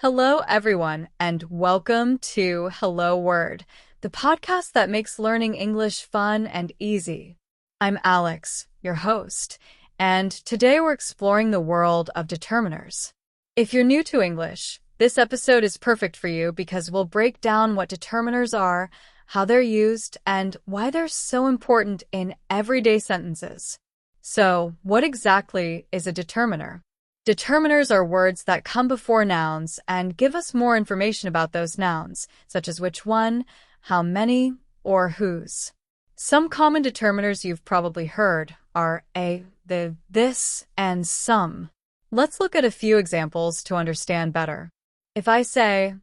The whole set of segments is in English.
Hello, everyone, and welcome to Hello Word, the podcast that makes learning English fun and easy. I'm Alex, your host, and today we're exploring the world of determiners. If you're new to English, this episode is perfect for you because we'll break down what determiners are, how they're used, and why they're so important in everyday sentences. So, what exactly is a determiner? Determiners are words that come before nouns and give us more information about those nouns, such as which one, how many, or whose. Some common determiners you've probably heard are a, the, this, and some. Let's look at a few examples to understand better. If I say,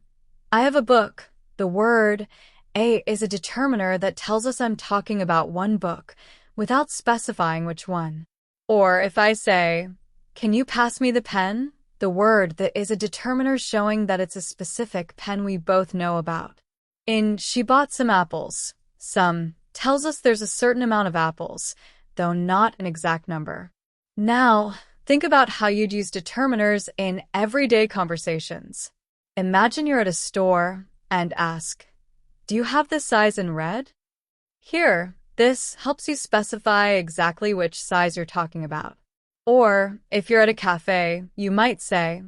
I have a book, the word a is a determiner that tells us I'm talking about one book, without specifying which one. Or if I say, can you pass me the pen? The word that is a determiner showing that it's a specific pen we both know about. In she bought some apples, some tells us there's a certain amount of apples, though not an exact number. Now, think about how you'd use determiners in everyday conversations. Imagine you're at a store and ask, do you have this size in red? Here, this helps you specify exactly which size you're talking about. Or, if you're at a cafe, you might say,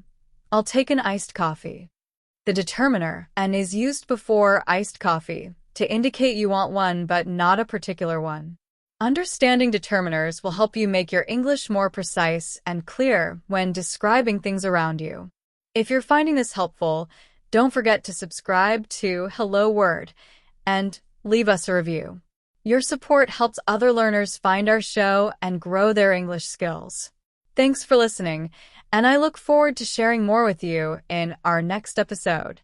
I'll take an iced coffee. The determiner "an" is used before iced coffee to indicate you want one but not a particular one. Understanding determiners will help you make your English more precise and clear when describing things around you. If you're finding this helpful, don't forget to subscribe to Hello Word and leave us a review. Your support helps other learners find our show and grow their English skills. Thanks for listening, and I look forward to sharing more with you in our next episode.